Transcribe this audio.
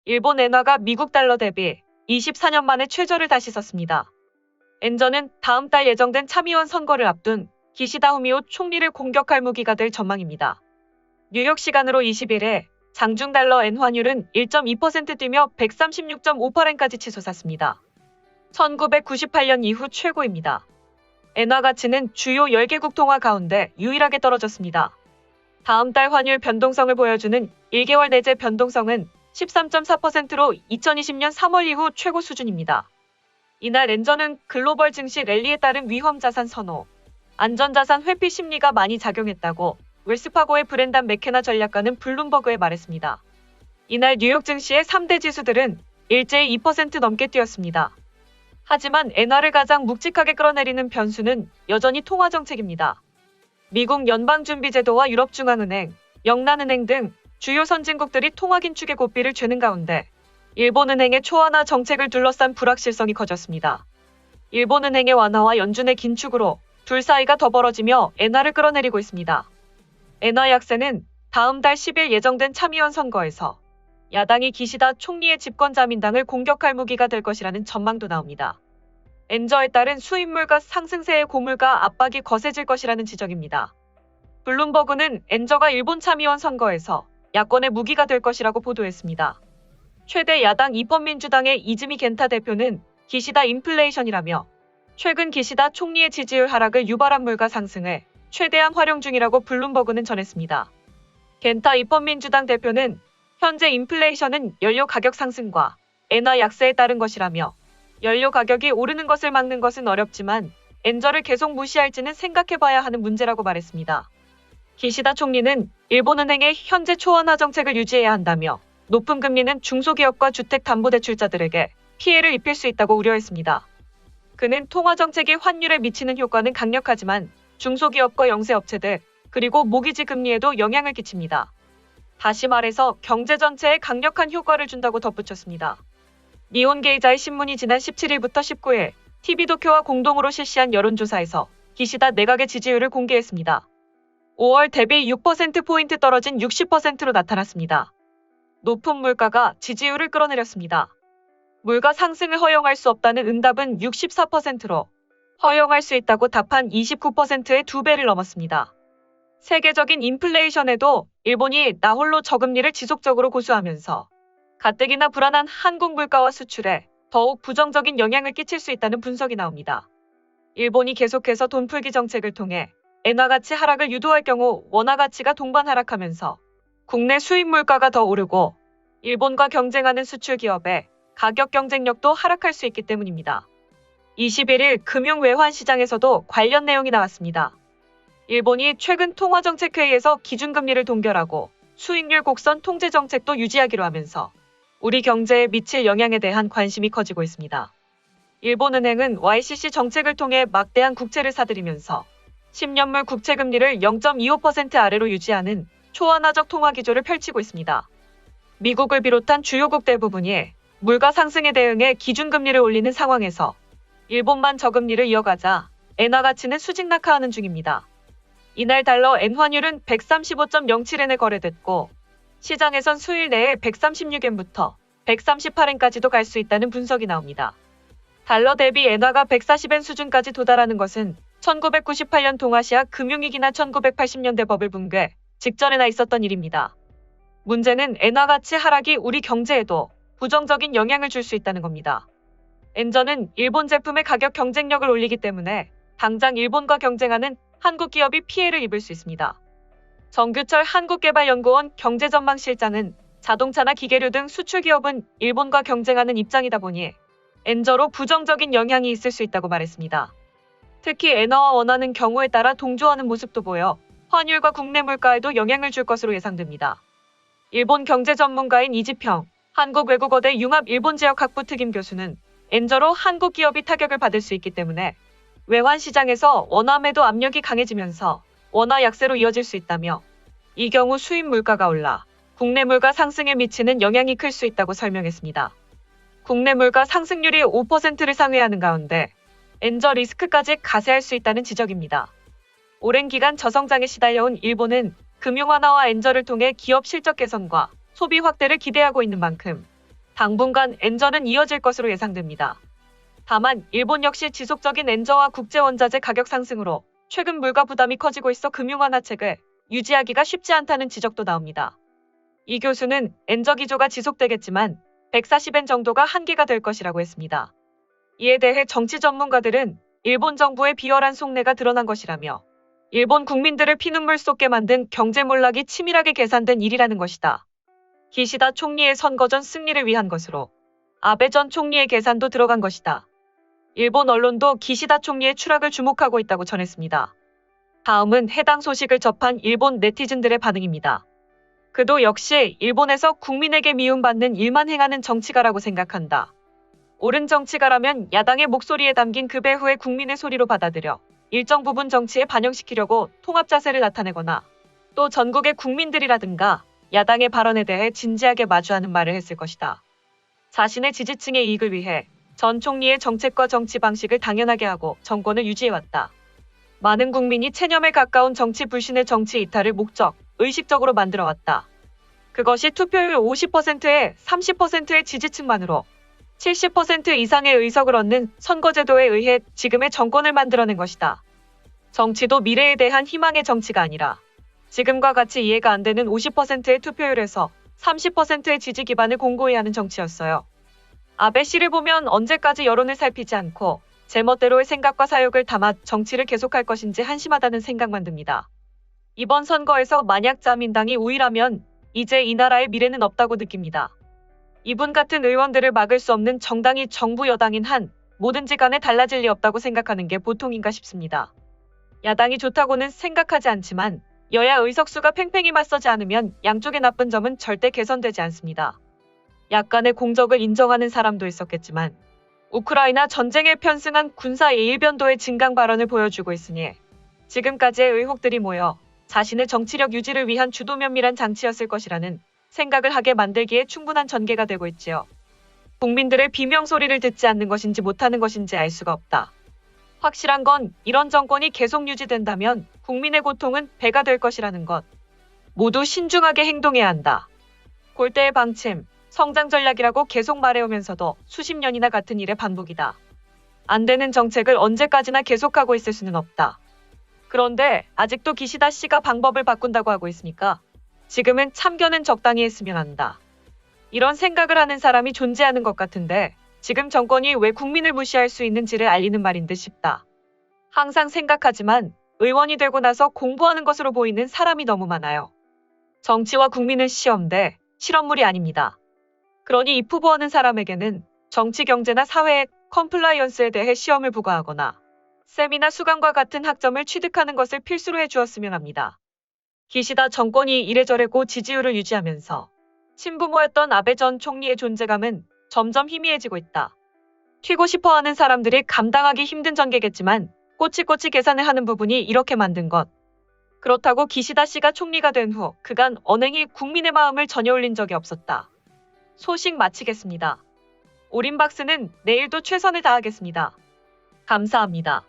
일본 엔화가 미국 달러 대비 24년 만에 최저를 다시 썼습니다. 엔저는 다음 달 예정된 참의원 선거를 앞둔 기시다 후미오 총리를 공격할 무기가 될 전망입니다. 뉴욕 시간으로 20일에 장중 달러 엔 환율은 1.2% 뛰며 136.58엔까지 치솟았습니다. 1998년 이후 최고입니다. 엔화 가치는 주요 10개국 통화 가운데 유일하게 떨어졌습니다. 다음 달 환율 변동성을 보여주는 1개월 내재 변동성은 13.4%로 2020년 3월 이후 최고 수준입니다. 이날 엔저는 글로벌 증시 랠리에 따른 위험 자산 선호, 안전자산 회피 심리가 많이 작용했다고 웰스파고의 브렌단 맥케나 전략가는 블룸버그에 말했습니다. 이날 뉴욕 증시의 3대 지수들은 일제히 2% 넘게 뛰었습니다. 하지만 엔화를 가장 묵직하게 끌어내리는 변수는 여전히 통화정책입니다. 미국 연방준비제도와 유럽중앙은행, 영란은행 등 주요 선진국들이 통화 긴축의 고삐를 죄는 가운데 일본은행의 초안화 정책을 둘러싼 불확실성이 커졌습니다. 일본은행의 완화와 연준의 긴축으로 둘 사이가 더 벌어지며 엔화를 끌어내리고 있습니다. 엔화 약세는 다음 달 10일 예정된 참의원 선거에서 야당이 기시다 총리의 집권자민당을 공격할 무기가 될 것이라는 전망도 나옵니다. 엔저에 따른 수입물가 상승세의 고물가 압박이 거세질 것이라는 지적입니다. 블룸버그는 엔저가 일본 참의원 선거에서 야권의 무기가 될 것이라고 보도했습니다. 최대 야당 입헌민주당의 이즈미 겐타 대표는 기시다 인플레이션이라며 최근 기시다 총리의 지지율 하락을 유발한 물가 상승을 최대한 활용 중이라고 블룸버그는 전했습니다. 겐타 입헌민주당 대표는 현재 인플레이션은 연료 가격 상승과 엔화 약세에 따른 것이라며 연료 가격이 오르는 것을 막는 것은 어렵지만 엔저를 계속 무시할지는 생각해봐야 하는 문제라고 말했습니다. 기시다 총리는 일본은행의 현재 초원화 정책을 유지해야 한다며 높은 금리는 중소기업과 주택담보대출자들에게 피해를 입힐 수 있다고 우려했습니다. 그는 통화정책이 환율에 미치는 효과는 강력하지만 중소기업과 영세업체들 그리고 모기지 금리에도 영향을 끼칩니다. 다시 말해서 경제 전체에 강력한 효과를 준다고 덧붙였습니다. 니혼게이자의 신문이 지난 17일부터 19일 TV도쿄와 공동으로 실시한 여론조사에서 기시다 내각의 지지율을 공개했습니다. 5월 대비 6%포인트 떨어진 60%로 나타났습니다. 높은 물가가 지지율을 끌어내렸습니다. 물가 상승을 허용할 수 없다는 응답은 64%로 허용할 수 있다고 답한 29%의 2배를 넘었습니다. 세계적인 인플레이션에도 일본이 나홀로 저금리를 지속적으로 고수하면서 가뜩이나 불안한 한국 물가와 수출에 더욱 부정적인 영향을 끼칠 수 있다는 분석이 나옵니다. 일본이 계속해서 돈풀기 정책을 통해 엔화 가치 하락을 유도할 경우 원화 가치가 동반 하락하면서 국내 수입 물가가 더 오르고 일본과 경쟁하는 수출 기업의 가격 경쟁력도 하락할 수 있기 때문입니다. 21일 금융외환 시장에서도 관련 내용이 나왔습니다. 일본이 최근 통화정책회의에서 기준금리를 동결하고 수익률 곡선 통제 정책도 유지하기로 하면서 우리 경제에 미칠 영향에 대한 관심이 커지고 있습니다. 일본은행은 YCC 정책을 통해 막대한 국채를 사들이면서 10년물 국채금리를 0.25% 아래로 유지하는 초완화적 통화기조를 펼치고 있습니다. 미국을 비롯한 주요국 대부분이 물가 상승에 대응해 기준금리를 올리는 상황에서 일본만 저금리를 이어가자 엔화 가치는 수직 낙하하는 중입니다. 이날 달러 엔 환율은 135.07엔에 거래됐고 시장에선 수일 내에 136엔부터 138엔까지도 갈 수 있다는 분석이 나옵니다. 달러 대비 엔화가 140엔 수준까지 도달하는 것은 1998년 동아시아 금융위기나 1980년대 버블 붕괴 직전에나 있었던 일입니다. 문제는 엔화 가치 하락이 우리 경제에도 부정적인 영향을 줄 수 있다는 겁니다. 엔저는 일본 제품의 가격 경쟁력을 올리기 때문에 당장 일본과 경쟁하는 한국 기업이 피해를 입을 수 있습니다. 정규철 한국개발연구원 경제전망실장은 자동차나 기계류 등 수출 기업은 일본과 경쟁하는 입장이다 보니 엔저로 부정적인 영향이 있을 수 있다고 말했습니다. 특히 엔화와 원화는 경우에 따라 동조하는 모습도 보여 환율과 국내 물가에도 영향을 줄 것으로 예상됩니다. 일본 경제 전문가인 이지평 한국외국어대 융합 일본지역학부 특임 교수는 엔저로 한국 기업이 타격을 받을 수 있기 때문에 외환 시장에서 원화 매도 압력이 강해지면서 원화 약세로 이어질 수 있다며 이 경우 수입 물가가 올라 국내 물가 상승에 미치는 영향이 클 수 있다고 설명했습니다. 국내 물가 상승률이 5%를 상회하는 가운데 엔저 리스크까지 가세할 수 있다는 지적입니다. 오랜 기간 저성장에 시달려온 일본은 금융 완화와 엔저를 통해 기업 실적 개선과 소비 확대를 기대하고 있는 만큼 당분간 엔저는 이어질 것으로 예상됩니다. 다만 일본 역시 지속적인 엔저와 국제원자재 가격 상승으로 최근 물가 부담이 커지고 있어 금융완화책을 유지하기가 쉽지 않다는 지적도 나옵니다. 이 교수는 엔저 기조가 지속되겠지만 140엔 정도가 한계가 될 것이라고 했습니다. 이에 대해 정치 전문가들은 일본 정부의 비열한 속내가 드러난 것이라며 일본 국민들을 피눈물 쏟게 만든 경제 몰락이 치밀하게 계산된 일이라는 것이다. 기시다 총리의 선거전 승리를 위한 것으로 아베 전 총리의 계산도 들어간 것이다. 일본 언론도 기시다 총리의 추락을 주목하고 있다고 전했습니다. 다음은 해당 소식을 접한 일본 네티즌들의 반응입니다. 그도 역시 일본에서 국민에게 미움받는 일만 행하는 정치가라고 생각한다. 옳은 정치가라면 야당의 목소리에 담긴 그 배후의 국민의 소리로 받아들여 일정 부분 정치에 반영시키려고 통합 자세를 나타내거나 또 전국의 국민들이라든가 야당의 발언에 대해 진지하게 마주하는 말을 했을 것이다. 자신의 지지층의 이익을 위해 전 총리의 정책과 정치 방식을 당연하게 하고 정권을 유지해왔다. 많은 국민이 체념에 가까운 정치 불신의 정치 이탈을 목적, 의식적으로 만들어왔다. 그것이 투표율 50%에 30%의 지지층만으로 70% 이상의 의석을 얻는 선거제도에 의해 지금의 정권을 만들어낸 것이다. 정치도 미래에 대한 희망의 정치가 아니라 지금과 같이 이해가 안 되는 50%의 투표율에서 30%의 지지 기반을 공고히 하는 정치였어요. 아베 씨를 보면 언제까지 여론을 살피지 않고 제멋대로의 생각과 사욕을 담아 정치를 계속할 것인지 한심하다는 생각만 듭니다. 이번 선거에서 만약 자민당이 우위라면 이제 이 나라의 미래는 없다고 느낍니다. 이분 같은 의원들을 막을 수 없는 정당이 정부 여당인 한 뭐든지 간에 달라질 리 없다고 생각하는 게 보통인가 싶습니다. 야당이 좋다고는 생각하지 않지만 여야 의석수가 팽팽히 맞서지 않으면 양쪽의 나쁜 점은 절대 개선되지 않습니다. 약간의 공적을 인정하는 사람도 있었겠지만 우크라이나 전쟁에 편승한 군사 예일변도의 진강 발언을 보여주고 있으니 지금까지의 의혹들이 모여 자신의 정치력 유지를 위한 주도 면밀한 장치였을 것이라는 생각을 하게 만들기에 충분한 전개가 되고 있지요. 국민들의 비명소리를 듣지 않는 것인지 못하는 것인지 알 수가 없다. 확실한 건 이런 정권이 계속 유지된다면 국민의 고통은 배가 될 것이라는 것. 모두 신중하게 행동해야 한다. 골대의 방침, 성장 전략이라고 계속 말해오면서도 수십 년이나 같은 일의 반복이다. 안 되는 정책을 언제까지나 계속하고 있을 수는 없다. 그런데 아직도 기시다 씨가 방법을 바꾼다고 하고 있으니까 지금은 참견은 적당히 했으면 한다. 이런 생각을 하는 사람이 존재하는 것 같은데 지금 정권이 왜 국민을 무시할 수 있는지를 알리는 말인 듯 싶다. 항상 생각하지만 의원이 되고 나서 공부하는 것으로 보이는 사람이 너무 많아요. 정치와 국민은 시험대, 실험물이 아닙니다. 그러니 입후보하는 사람에게는 정치, 경제나 사회의 컴플라이언스에 대해 시험을 부과하거나 셈이나 수강과 같은 학점을 취득하는 것을 필수로 해주었으면 합니다. 기시다 정권이 이래저래고 지지율을 유지하면서 친부모였던 아베 전 총리의 존재감은 점점 희미해지고 있다. 튀고 싶어하는 사람들이 감당하기 힘든 전개겠지만 꼬치꼬치 계산을 하는 부분이 이렇게 만든 것. 그렇다고 기시다 씨가 총리가 된 후 그간 언행이 국민의 마음을 전혀 울린 적이 없었다. 소식 마치겠습니다. 오림박스는 내일도 최선을 다하겠습니다. 감사합니다.